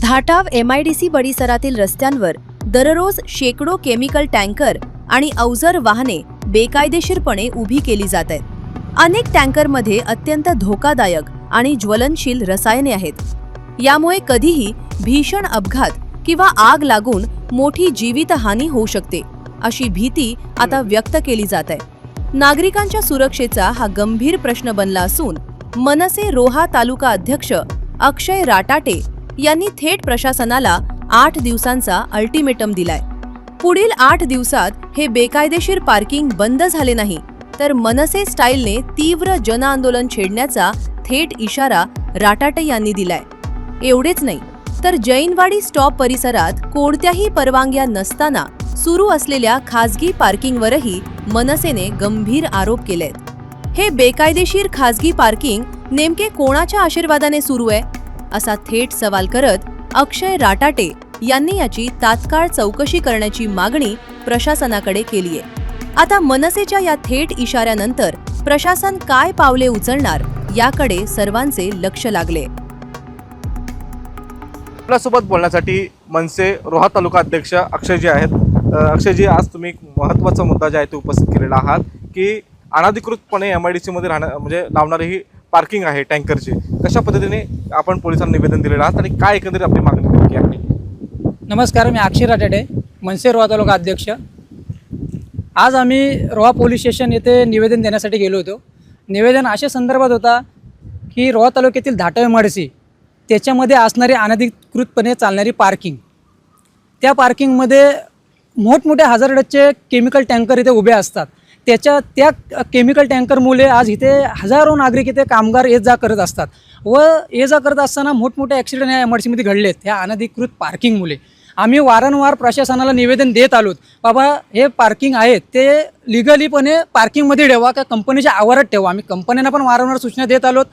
Dhatav MIDC परिसरातील रस्त्यांवर दररोज शेकडो केमिकल टँकर आणि अवजड वाहने बेकायदेशीरपणे उभी केली जात आहेत। अनेक टँकरमध्ये अत्यंत धोकादायक आणि ज्वलनशील रसायने आहेत। यामुळे कधीही भीषण अपघात किंवा आग लागून मोठी जीवितहानी होऊ शकते अशी भीती आता व्यक्त केली जात आहे। नागरिकांच्या सुरक्षेचा हा गंभीर प्रश्न बनला असून मनसे रोहा तालुका अध्यक्ष अक्षय राटाटे यांनी थेट प्रशासनाला 8 दिवसांचा अल्टिमेटम दिलाय। पुढील 8 दिवसात हे बेकायदेशीर पार्किंग बंद झाले नाही तर मनसे स्टाईलने तीव्र जनआंदोलन छेडण्याचा थेट इशारा राटाटे यांनी दिलाय। एवढेच नाही तर जैनवाडी स्टॉप परिसरात कोणत्याही परवानग्या नसताना सुरू असलेल्या खासगी पार्किंगवरही मनसेने गंभीर आरोप केलेत। हे बेकायदेशीर खासगी पार्किंग नेमके कोणाच्या आशीर्वादाने सुरू आहे असा थेट सवाल करत अक्षय राटाटे यांनी याची तात्काळ चौकशी करण्याची मागणी प्रशासनाकडे केली आहे। आता मनसेच्या या थेट इशाऱ्यानंतर प्रशासन काय पावले उचलणार याकडे सर्वांचे लक्ष लागले। आपल्यासोबत बोलण्यासाठी मनसे रोहा तालुका अध्यक्ष अक्षयजी आहेत। अक्षयजी, आज तुम्ही एक महत्त्वाचा मुद्दा जो आहे तो उपस्थित केलेला आहात की अनधिकृतपणे MIDC मध्ये म्हणजे लावणारी ही पार्किंग आहे टँकरची, कशा पद्धतीने आपण पोलिसांना निवेदन दिलेलं आहात आणि काय एकंदरीत आपली मागणी नेमकी आहे? नमस्कार, मी अक्षय राटाटे, मनसे रोहा तालुका अध्यक्ष। आज आम्ही रोहा पोलीस स्टेशन येथे निवेदन देण्यासाठी गेलो होतो। निवेदन अशा संदर्भात होता की रोहा तालुक्यातील धाटाव MIDC त्याच्यामध्ये असणारी अनधिकृतपणे चालणारी पार्किंग, त्या पार्किंगमध्ये मोठमोठ्या हजारडचे केमिकल टँकर इथे उभे असतात। त्या केमिकल टँकरमुळे आज इथे हजारो नागरिक इथे कामगार ये जा करत असतात व ये जा करत असताना मोठमोठे ॲक्सिडेंट या MIDC मध्ये घडलेत ह्या अनधिकृत पार्किंगमुळे। आम्ही वारंवार प्रशासनाला निवेदन देत आलोत, बाबा हे पार्किंग आहे ते लिगलीपणे पार्किंगमध्ये ठेवा, का कंपनीच्या आवारात ठेवा। आम्ही कंपन्यांना पण वारंवार सूचना देत आलोत,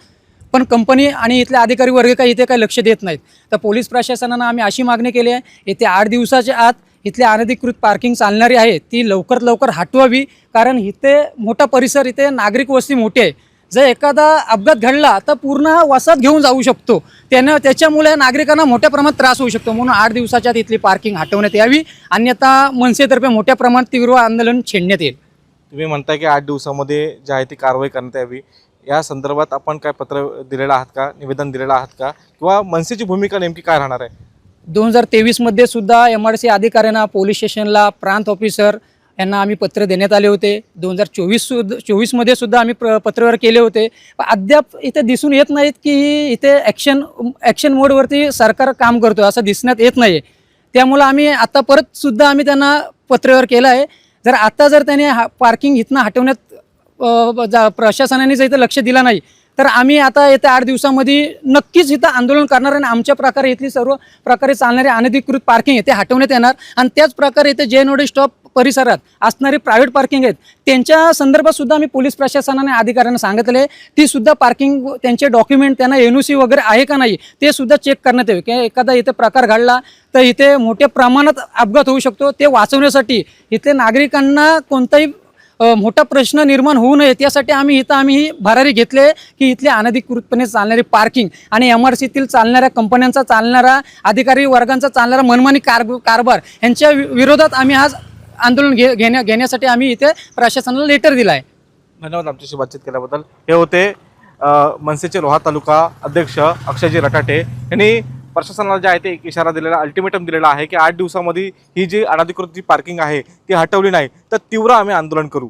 पण कंपनी आणि इथले अधिकारी वर्ग काही इथे काही लक्ष देत नाहीत। तर पोलीस प्रशासनानं आम्ही अशी मागणी केली आहे, येथे 8 दिवसाच्या आत इथले अनधिकृत पार्किंग चालणारी आहे ती लवकरात लवकर हटवावी, कारण इथे मोठा परिसर, इथे नागरिक वस्ती मोठी आहे। जर एखादा अपघात घडला तर पूर्ण वसाहत घेऊन जाऊ शकतो, त्याच्यामुळे नागरिकांना मोठ्या प्रमाणात त्रास होऊ शकतो। म्हणून 8 दिवसाच्या आत इथली पार्किंग हटवण्यात यावी, अन्यथा मनसेतर्फे मोठ्या प्रमाणात तीव्र आंदोलन छेडण्यात येईल। तुम्ही म्हणताय की 8 दिवसामध्ये जी आहे ती कारवाई करण्यात यावी, या संदर्भात आपण काय पत्र दिलेलं आहात का, निवेदन दिलेलं आहात का, किंवा मनसेची भूमिका नेमकी काय राहणार आहे? 2023 मध्ये सुद्धा MIDC अधिकाऱ्यांना, पोलीस स्टेशनला, प्रांत ऑफिसर यांना आम्ही पत्र देण्यात आले होते। 2024 मध्ये सुद्धा आम्ही पत्रव्यवहार केले होते, पण अद्याप इथे दिसून येत नाहीत की इथे ॲक्शन मोडवरती सरकार काम करतो असं दिसण्यात येत नाही। त्यामुळे आम्ही आता परत सुद्धा आम्ही त्यांना पत्रव्यवहार केला आहे। जर त्यांनी पार्किंग इथनं हटवण्यात प्रशासनाने जर इथं लक्ष दिलं नाही तर आम्ही आता येत्या 8 दिवसामध्ये नक्कीच इथं आंदोलन करणार आणि आमच्या प्रकारे इथली सर्व प्रकारे चालणारी अनधिकृत पार्किंग येथे हटवण्यात येणार। आणि त्याच प्रकारे इथे जैनवाडी स्टॉप परिसरात असणारी प्रायव्हेट पार्किंग आहेत त्यांच्या संदर्भात सुद्धा आम्ही पोलीस प्रशासनाने अधिकाऱ्यांना सांगितले, ती सुद्धा पार्किंग त्यांचे डॉक्युमेंट, त्यांना NOC वगैरे आहे का नाही ते सुद्धा चेक करण्यात यावे, की एखादा इथे प्रकार घडला तर इथे मोठ्या प्रमाणात अपघात होऊ शकतो। ते वाचवण्यासाठी इथले नागरिकांना कोणताही मोठा प्रश्न निर्माण होऊ नये त्यासाठी आम्ही ही भरारी घेतले की इथले अनधिकृतपणे चालणारी पार्किंग आणि MIDCतील चालणाऱ्या कंपन्यांचा, चालणारा अधिकारी वर्गांचा चालणारा मनमानी कारभार यांच्या विरोधात आम्ही आज आंदोलन घेण्यासाठी आम्ही इथे प्रशासनाला लेटर दिला आहे। धन्यवाद आमच्याशी बातचीत केल्याबद्दल। हे होते मनसेचे रोहा तालुका अध्यक्ष अक्षयजी राटाटे यांनी प्रशासनाला जे आहे ते एक इशारा दिलेला, अल्टिमेटम दिलेला आहे की 8 दिवसामध्ये ही जी अनधिकृत जी पार्किंग आहे ती हटवली नाही तर तीव्र आम्ही आंदोलन करू।